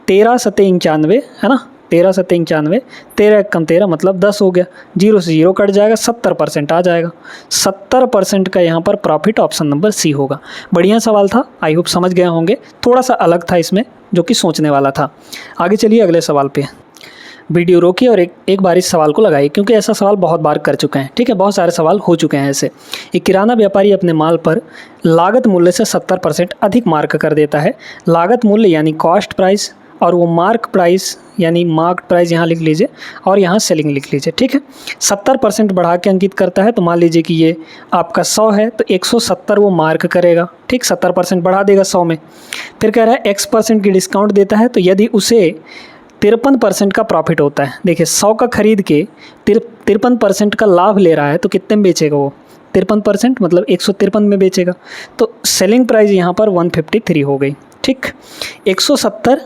13 सत्ते 91 है ना, 13 सत्ते 91, 13 कम 13 मतलब 10 हो गया, 0 से 0 कट जाएगा, 70% आ जाएगा। 70% का यहाँ पर प्रॉफिट ऑप्शन नंबर सी होगा। बढ़िया सवाल था, आई होप समझ गए होंगे, थोड़ा सा अलग था इसमें जो कि सोचने वाला था। आगे चलिए अगले सवाल पे। वीडियो रोकिए और एक बार इस सवाल को लगाइए, क्योंकि ऐसा सवाल बहुत बार कर चुके हैं। ठीक है, बहुत सारे सवाल हो चुके हैं ऐसे। एक किराना व्यापारी अपने माल पर लागत मूल्य से 70% अधिक मार्क कर देता है। लागत मूल्य यानी कॉस्ट प्राइस, और वो मार्क प्राइस यानी मार्क प्राइस यहाँ लिख लीजिए और यहाँ सेलिंग लिख लीजिए। ठीक है, 70% बढ़ा के अंकित करता है, तो मान लीजिए कि ये आपका 100 है तो 170 वो मार्क करेगा। ठीक, 70% बढ़ा देगा 100 में। फिर कह रहा है X% की डिस्काउंट देता है, तो यदि उसे 53% का प्रॉफिट होता है, देखिए 100 का खरीद के 53% का लाभ ले रहा है, तो कितने में बेचेगा वो, 53% मतलब 153 में बेचेगा। तो सेलिंग प्राइस यहाँ पर 153 हो गई। ठीक, 170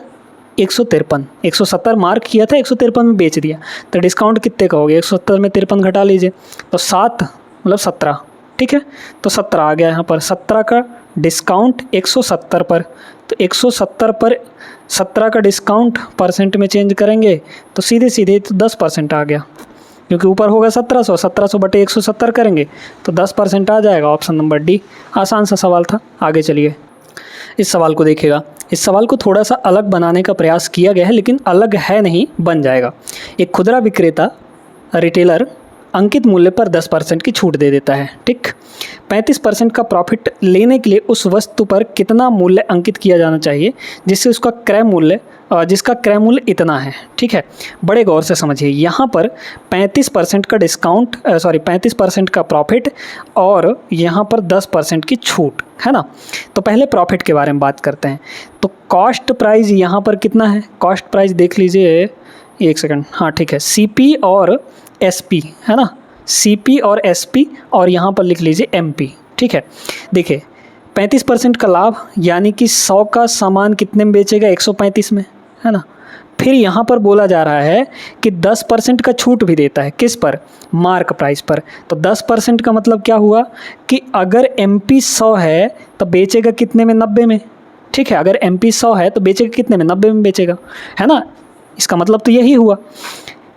153, 170 मार्क किया था, 153 में बेच दिया, तो डिस्काउंट कितने का हो गया, 170 में 53 घटा लीजिए, तो 7 मतलब 17। ठीक है, तो 17 आ गया यहाँ पर, 17 का डिस्काउंट 170 पर, तो 170 पर 17 का डिस्काउंट परसेंट में चेंज करेंगे तो सीधे सीधे तो 10% आ गया, क्योंकि ऊपर होगा 1700, 1700 बटे 170 करेंगे तो 10% आ जाएगा। ऑप्शन नंबर डी, आसान सा सवाल था। आगे चलिए इस सवाल को देखिएगा। इस सवाल को थोड़ा सा अलग बनाने का प्रयास किया गया है, लेकिन अलग है नहीं, बन जाएगा। एक खुदरा विक्रेता रिटेलर अंकित मूल्य पर 10% की छूट दे देता है। ठीक, 35% का प्रॉफिट लेने के लिए उस वस्तु पर कितना मूल्य अंकित किया जाना चाहिए जिससे उसका क्रय मूल्य जिसका क्रय मूल्य इतना है। ठीक है, बड़े गौर से समझिए, यहाँ पर 35% का डिस्काउंट 35% का प्रॉफिट और यहाँ पर 10% की छूट है ना। तो पहले प्रॉफिट के बारे में बात करते हैं। तो कॉस्ट प्राइस यहाँ पर कितना है, कॉस्ट प्राइस देख लीजिए, एक सेकंड, हाँ ठीक है, CP और SP है ना, CP और SP और यहाँ पर लिख लीजिए MP। ठीक है, देखिए 35% का लाभ यानी कि 100 का सामान कितने में बेचेगा, 135 में, है ना। फिर यहाँ पर बोला जा रहा है कि 10% का छूट भी देता है, किस पर, मार्क प्राइस पर। तो 10% का मतलब क्या हुआ कि अगर MP 100 है तो बेचेगा कितने में, 90 में। ठीक है, अगर MP 100 है तो बेचेगा कितने में, 90 में बेचेगा, है ना। इसका मतलब तो यही हुआ,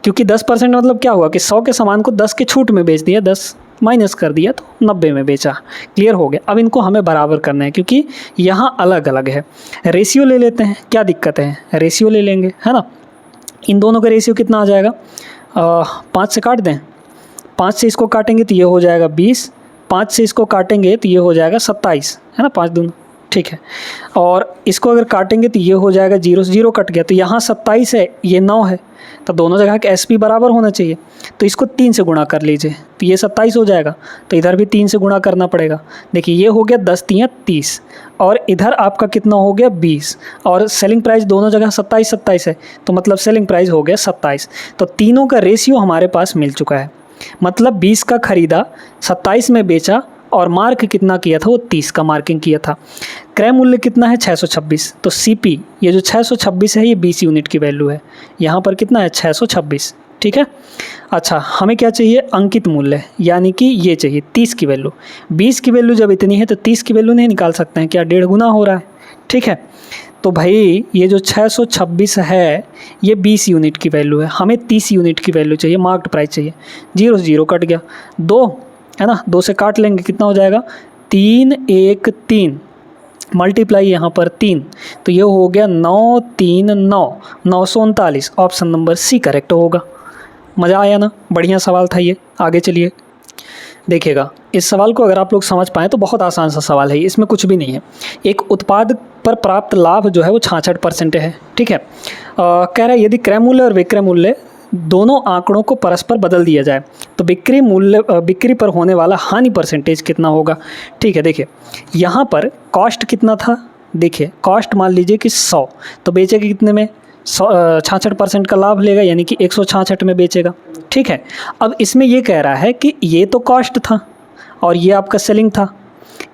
क्योंकि 10% मतलब क्या हुआ कि 100 के सामान को 10 के छूट में बेच दिया, 10 माइनस कर दिया तो 90 में बेचा। क्लियर हो गया। अब इनको हमें बराबर करना है, क्योंकि यहाँ अलग अलग है। रेशियो ले लेते हैं, क्या दिक्कत है, रेशियो ले लेंगे, है ना। इन दोनों का रेशियो कितना आ जाएगा, 5 से काट दें, 5 से इसको काटेंगे तो ये हो जाएगा 20, 5 से इसको काटेंगे तो ये हो जाएगा 27, है ना, 5 दूनी। ठीक है। और इसको अगर काटेंगे तो ये हो जाएगा 0 से 0 कट गया, तो यहाँ 27 है, ये 9 है, तो दोनों जगह के SP बराबर होना चाहिए। तो इसको 3 से गुणा कर लीजिए, तो ये 27 हो जाएगा, तो इधर भी 3 से गुणा करना पड़ेगा। देखिए ये हो गया 10 तियाँ 30, और इधर आपका कितना हो गया 20, और सेलिंग प्राइस दोनों जगह 27 है, तो मतलब सेलिंग प्राइस हो गया 27। तो तीनों का रेशियो हमारे पास मिल चुका है, मतलब 20 का खरीदा, 27 में बेचा, और मार्क कितना किया था, वो 30 का मार्किंग किया था। क्रय मूल्य कितना है 626, तो CP ये जो 626 है ये 20 यूनिट की वैल्यू है, यहाँ पर कितना है 626, ठीक है। अच्छा, हमें क्या चाहिए, अंकित मूल्य, यानी कि ये चाहिए 30 की वैल्यू। 20 की वैल्यू जब इतनी है तो 30 की वैल्यू नहीं निकाल सकते हैं, क्या 1.5 गुना हो रहा है, ठीक है। तो भाई ये जो 626 है ये 20 यूनिट की वैल्यू है, हमें 30 यूनिट की वैल्यू चाहिए, मार्क्ड प्राइस चाहिए। 0 से 0 कट गया, 2 है ना, 2 से काट लेंगे, कितना हो जाएगा 3 1 3 मल्टीप्लाई यहाँ पर 3, तो ये हो गया 9 3 9 939। ऑप्शन नंबर C करेक्ट होगा। मज़ा आया ना, बढ़िया सवाल था ये। आगे चलिए देखिएगा, इस सवाल को अगर आप लोग समझ पाएँ तो बहुत आसान सा सवाल है, इसमें कुछ भी नहीं है। एक उत्पाद पर प्राप्त लाभ जो है वो 66% है, ठीक है। कह रहा है यदि क्रय मूल्य और विक्रय मूल्य दोनों आंकड़ों को परस्पर बदल दिया जाए तो बिक्री पर होने वाला हानि परसेंटेज कितना होगा, ठीक है। देखिए यहाँ पर कॉस्ट कितना था, देखिए कॉस्ट मान लीजिए कि 100, तो बेचेगा कितने में, 66% का लाभ लेगा, यानी कि 166 में बेचेगा, ठीक है। अब इसमें ये कह रहा है कि ये तो कॉस्ट था और ये आपका सेलिंग था,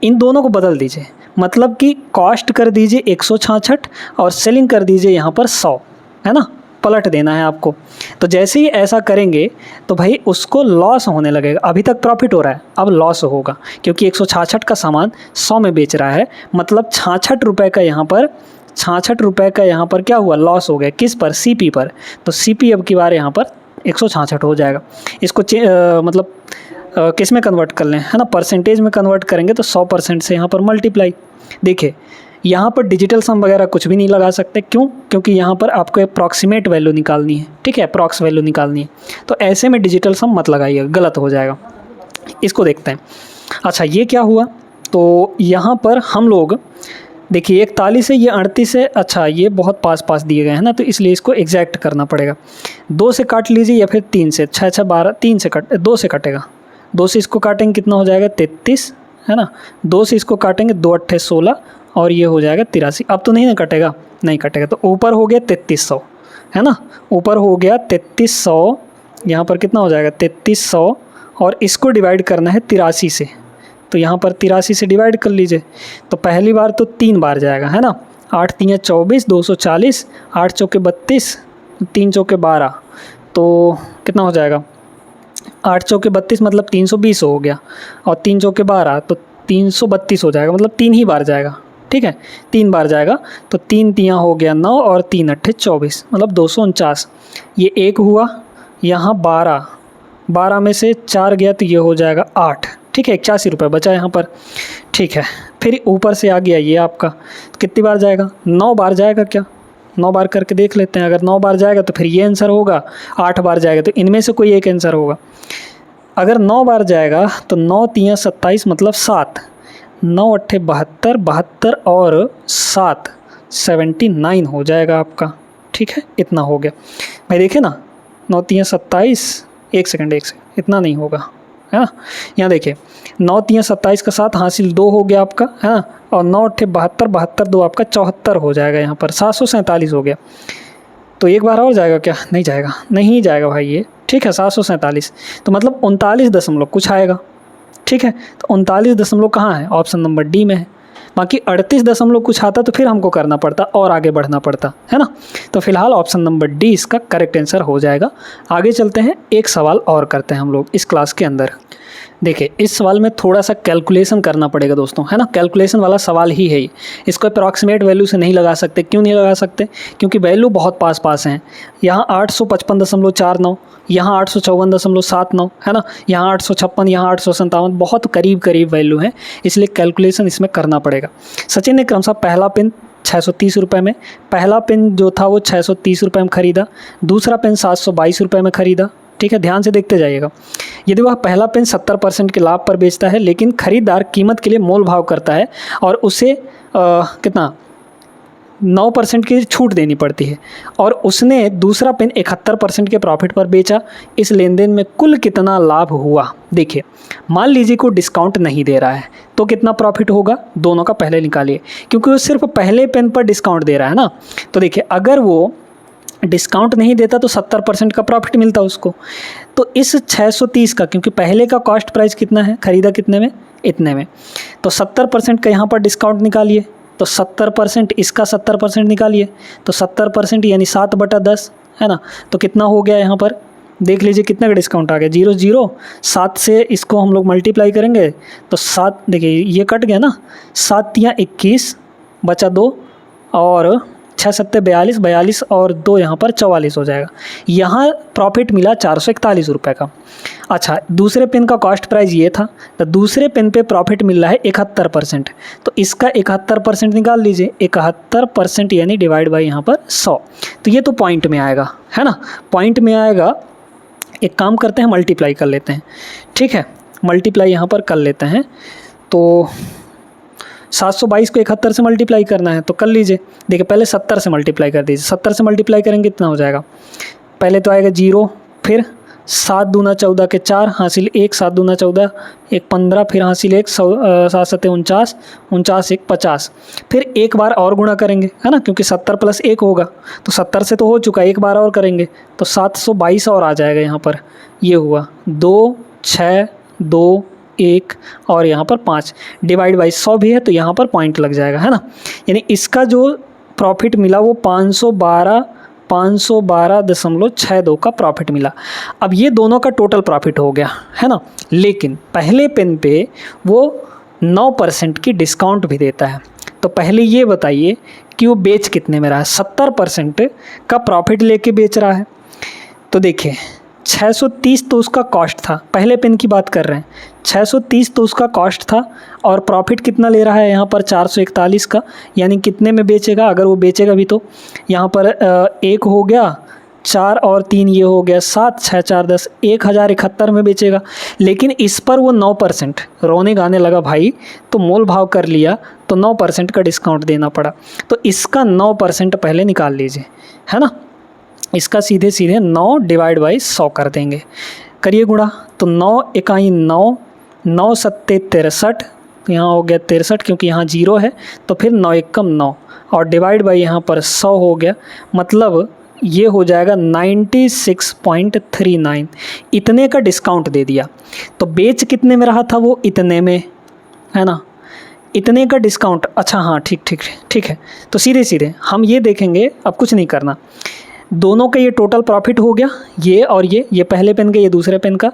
इन दोनों को बदल दीजिए, मतलब कि कॉस्ट कर दीजिए 166 और सेलिंग कर दीजिए यहाँ पर 100, है ना, पलट देना है आपको। तो जैसे ही ऐसा करेंगे तो भाई उसको लॉस होने लगेगा, अभी तक प्रॉफिट हो रहा है, अब लॉस होगा, क्योंकि 166 का सामान 100 में बेच रहा है, मतलब 66 रुपये का यहाँ पर 66 रुपये का यहाँ पर क्या हुआ, लॉस हो गया, किस पर, CP पर। तो CP अब की बार यहाँ पर 166 हो जाएगा। इसको मतलब किस में कन्वर्ट कर लें, है ना, परसेंटेज में कन्वर्ट करेंगे तो 100% से यहाँ पर मल्टीप्लाई। देखिए यहाँ पर डिजिटल सम वगैरह कुछ भी नहीं लगा सकते, क्यों, क्योंकि यहाँ पर आपको अप्रॉक्सीमेट वैल्यू निकालनी है, ठीक है, अप्रॉक्स वैल्यू निकालनी है, तो ऐसे में डिजिटल सम मत लगाइएगा, गलत हो जाएगा। इसको देखते हैं। अच्छा ये क्या हुआ, तो यहाँ पर हम लोग देखिए 41 है, ये 38 है, अच्छा ये बहुत पास दिए गए हैं ना, तो इसलिए इसको एग्जैक्ट करना पड़ेगा। 2 से काट लीजिए या फिर 3 से, 6 6 12, 3 से 2 से कटेगा, 2 से इसको काटेंगे कितना हो जाएगा 33, है ना, 2 से इसको काटेंगे 2 8 16, और ये हो जाएगा 83। अब तो नहीं ना कटेगा, नहीं कटेगा, तो ऊपर हो गया 3300, है ना, ऊपर हो गया 3300, यहाँ पर कितना हो जाएगा 3300, और इसको डिवाइड करना है 83 से, तो यहाँ पर 83 से डिवाइड कर लीजिए। तो पहली बार तो 3 बार जाएगा, है ना, 8 3 24 240, 8 चौके 32, 3 चौके 12, तो कितना हो जाएगा 8 चौके 32 मतलब 320 हो गया, और 3 चौके 12 तो 332 हो जाएगा, मतलब 3 ही बार जाएगा, ठीक है, 3 बार जाएगा, तो 3 तियाँ हो गया 9 और 3 अट्ठे 24, मतलब 249। ये 1 हुआ, यहाँ 12 में से 4 गया तो ये हो जाएगा 8, ठीक है, 81 रुपये बचा यहाँ पर, ठीक है। फिर ऊपर से आ गया ये आपका, कितनी बार जाएगा 9 बार जाएगा, क्या 9 बार करके देख लेते हैं। अगर 9 बार जाएगा तो फिर ये आंसर होगा, 8 बार जाएगा तो इनमें से कोई एक आंसर होगा। अगर 9 बार जाएगा तो 9 तियाँ 27 मतलब 7, 9 अट्ठे 72, 72 और 7 79 हो जाएगा आपका, ठीक है, इतना हो गया भाई। देखिए ना 9 तियाँ 27, एक सेकंड इतना नहीं होगा, है ना, यहाँ देखिए 9 तियाँ 27 का 7 हासिल 2 हो गया आपका, है ना, और 9 अट्ठे 72, 72 2 आपका 74 हो जाएगा, यहाँ पर 747 हो गया। तो एक बार और जाएगा क्या, नहीं जाएगा, नहीं जाएगा भाई ये, ठीक है, 747, तो मतलब 39 दशमलव कुछ आएगा, ठीक है। तो 39 दशमलव कहाँ है, ऑप्शन नंबर D में है। बाकी 38 दशमलव कुछ आता तो फिर हमको करना पड़ता और आगे बढ़ना पड़ता, है ना। तो फिलहाल ऑप्शन नंबर D इसका करेक्ट आंसर हो जाएगा। आगे चलते हैं, एक सवाल और करते हैं हम लोग इस क्लास के अंदर। देखिए इस सवाल में थोड़ा सा कैलकुलेशन करना पड़ेगा दोस्तों, है ना, कैलकुलेशन वाला सवाल ही है ये। इसको अप्रॉक्सीमेट वैल्यू से नहीं लगा सकते, क्यों नहीं लगा सकते, क्योंकि वैल्यू बहुत पास हैं। यहाँ 855.49, यहाँ 854.79, है ना, यहाँ 856, यहाँ 857, बहुत करीब वैल्यू है, इसलिए कैलकुलेशन इसमें करना पड़ेगा। सचिन ने क्रमशः पहला पेन 630 रुपये में, पहला पेन जो था वो 630 रुपये में ख़रीदा, दूसरा पेन 722 रुपये में ख़रीदा, ठीक है, ध्यान से देखते जाइएगा। यदि वह पहला पेन 70% के लाभ पर बेचता है लेकिन खरीदार कीमत के लिए मोल भाव करता है और उसे कितना 9% की छूट देनी पड़ती है और उसने दूसरा पेन 71% के प्रॉफिट पर बेचा, इस लेन देन में कुल कितना लाभ हुआ? देखिए, मान लीजिए को डिस्काउंट नहीं दे रहा है तो कितना प्रॉफिट होगा? दोनों का पहले निकालिए, क्योंकि वो सिर्फ पहले पेन पर डिस्काउंट दे रहा है ना। तो देखिए, अगर वो डिस्काउंट नहीं देता तो 70% का प्रॉफिट मिलता उसको। तो इस 630 का, क्योंकि पहले का कॉस्ट प्राइस कितना है, खरीदा कितने में? इतने में, तो 70% का यहाँ पर डिस्काउंट निकालिए, तो 70% इसका 70% निकालिए, तो 70% यानी 7/10 है ना। तो कितना हो गया यहाँ पर? देख लीजिए कितना का डिस्काउंट आ गया, 0 0 7 से इसको हम लोग मल्टीप्लाई करेंगे तो 7, देखिए ये कट गया ना, 7 या 21 बचा 2 और 6 7 42, 42 और 2 यहाँ पर 44 हो जाएगा। यहाँ प्रॉफिट मिला 441 रुपये का। अच्छा, दूसरे पेन का कॉस्ट प्राइस ये था, तो दूसरे पेन पे प्रॉफिट मिल रहा है 71%, तो इसका 71% निकाल लीजिए। 71% यानी डिवाइड बाई यहाँ पर 100, तो ये तो पॉइंट में आएगा, है ना, पॉइंट में आएगा। एक काम करते हैं, मल्टीप्लाई कर लेते हैं, ठीक है, मल्टीप्लाई यहाँ पर कर लेते हैं। तो 722 को 71 से मल्टीप्लाई करना है तो कर लीजिए। देखिए, पहले 70 से मल्टीप्लाई कर दीजिए, 70 से मल्टीप्लाई करेंगे कितना हो जाएगा? पहले तो आएगा 0, फिर 7 दूना 14 के 4 हासिल 1, 7 दूना 14 1 15, फिर हासिल 1 7 7 49, 49 1 50, फिर एक बार और गुणा करेंगे, है ना, क्योंकि 70 + 1 होगा, तो 70 से तो हो चुका, एक बार और करेंगे तो 722 और आ जाएगा। यहाँ पर ये हुआ 2 6 2 1 और यहाँ पर 5, डिवाइड बाई 100 भी है तो यहाँ पर पॉइंट लग जाएगा, है ना। यानी इसका जो प्रॉफिट मिला वो 512.62 का प्रॉफिट मिला। अब ये दोनों का टोटल प्रॉफिट हो गया, है ना। लेकिन पहले पेन पे वो 9% की डिस्काउंट भी देता है। तो पहले ये बताइए कि वो बेच कितने में रहा है? 70% का प्रॉफिट लेके बेच रहा है। तो देखिए, 630 तो उसका कॉस्ट था, पहले पेन की बात कर रहे हैं, 630 तो उसका कॉस्ट था और प्रॉफिट कितना ले रहा है यहाँ पर? 441 का। यानी कितने में बेचेगा? अगर वो बेचेगा भी तो यहाँ पर 1 हो गया, 4 और 3 ये हो गया 7, 6 4 10, 1071 में बेचेगा। लेकिन इस पर वो 9%, रोने गाने लगा भाई, तो मोल भाव कर लिया तो 9% का डिस्काउंट देना पड़ा। तो इसका 9% पहले निकाल लीजिए, है ना। इसका सीधे सीधे 9 डिवाइड बाई 100 कर देंगे, करिए गुणा, तो 9 इकाई 9, 9 सत्ते 63, तो यहाँ हो गया 63 क्योंकि यहाँ 0 है, तो फिर 9 एकम 9 और डिवाइड बाई यहाँ पर 100 हो गया, मतलब ये हो जाएगा 96.39। इतने का डिस्काउंट दे दिया, तो बेच कितने में रहा था वो? इतने में, है ना, इतने का डिस्काउंट। अच्छा हाँ, ठीक है। तो सीधे सीधे हम ये देखेंगे, अब कुछ नहीं करना, दोनों का ये टोटल प्रॉफिट हो गया, ये और ये पहले पेन का, ये दूसरे पेन का,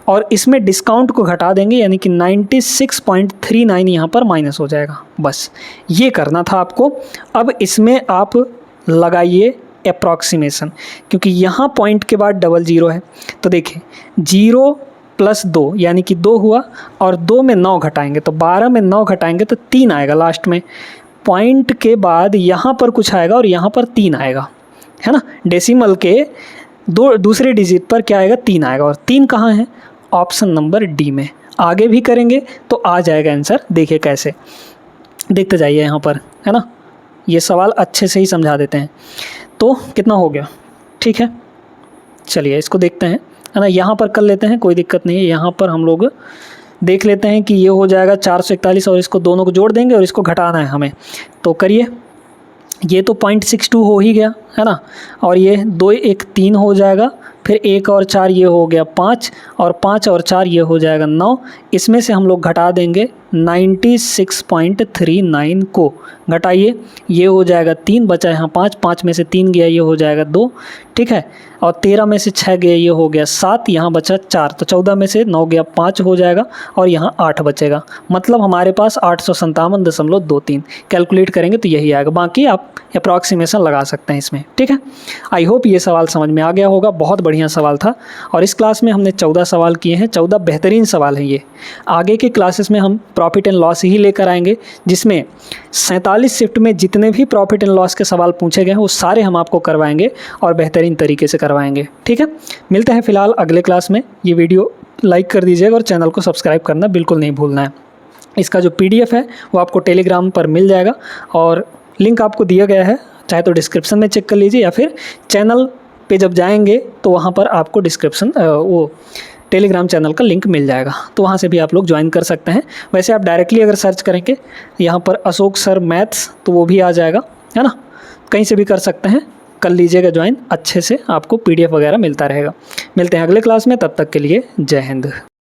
और इसमें डिस्काउंट को घटा देंगे, यानी कि 96.39 यहाँ पर माइनस हो जाएगा। बस ये करना था आपको। अब इसमें आप लगाइए अप्रॉक्सीमेशन, क्योंकि यहाँ पॉइंट के बाद डबल 0 है। तो देखिए, 0 + 2 यानी कि 2 हुआ, और 2 में 9 घटाएंगे तो 12 में 9 घटाएंगे तो 3 आएगा लास्ट में। पॉइंट के बाद यहाँ पर कुछ आएगा और यहाँ पर 3 आएगा, है ना। डेसिमल के दूसरे डिजिट पर क्या आएगा? 3 आएगा, और 3 कहाँ है? ऑप्शन नंबर डी में। आगे भी करेंगे तो आ जाएगा आंसर। देखिए कैसे, देखते जाइए यहाँ पर, है ना। ये सवाल अच्छे से ही समझा देते हैं। तो कितना हो गया? ठीक है, चलिए इसको देखते हैं, है ना। यहाँ पर कर लेते हैं, कोई दिक्कत नहीं है। यहाँ पर हम लोग देख लेते हैं कि ये हो जाएगा 441, और इसको दोनों को जोड़ देंगे और इसको घटाना है हमें। तो करिए, ये तो 0.62 हो ही गया, है ना, और ये 2 1 3 हो जाएगा, फिर 1 और 4 ये हो गया 5, और 5 और 4 ये हो जाएगा 9। इसमें से हम लोग घटा देंगे 96.39 को, घटाइए, ये हो जाएगा 3, बचा यहाँ 5, 5 में से 3 गया, ये हो जाएगा 2, ठीक है, और 13 में से 6 गया, ये हो गया 7, यहाँ बचा 4, तो 14 में से 9 गया 5 हो जाएगा, और यहाँ 8 बचेगा। मतलब हमारे पास 857.23 कैलकुलेट करेंगे तो यही आएगा। बाकी आप अप्रॉक्सीमेशन लगा सकते हैं इसमें, ठीक है। आई होप ये सवाल समझ में आ गया होगा। बहुत बढ़िया सवाल था, और इस क्लास में हमने 14 सवाल किए हैं। 14 बेहतरीन सवाल हैं ये। आगे के क्लासेस में हम प्रॉफिट एंड लॉस ही लेकर आएंगे, जिसमें 47 शिफ्ट में जितने भी प्रॉफिट एंड लॉस के सवाल पूछे गए हैं वो सारे हम आपको करवाएंगे और बेहतरीन तरीके से करवाएंगे। ठीक है, मिलते हैं फिलहाल अगले क्लास में। ये वीडियो लाइक कर दीजिएगा और चैनल को सब्सक्राइब करना बिल्कुल नहीं भूलना है। इसका जो PDF है वो आपको टेलीग्राम पर मिल जाएगा और लिंक आपको दिया गया है, चाहे तो डिस्क्रिप्शन में चेक कर लीजिए या फिर चैनल पे जब जाएंगे तो वहाँ पर आपको डिस्क्रिप्शन वो टेलीग्राम चैनल का लिंक मिल जाएगा, तो वहाँ से भी आप लोग ज्वाइन कर सकते हैं। वैसे आप डायरेक्टली अगर सर्च करेंगे यहाँ पर अशोक सर मैथ्स तो वो भी आ जाएगा, है ना, कहीं से भी कर सकते हैं, कर लीजिएगा ज्वाइन, अच्छे से आपको PDF वगैरह मिलता रहेगा। मिलते हैं अगले क्लास में, तब तक के लिए जय हिंद।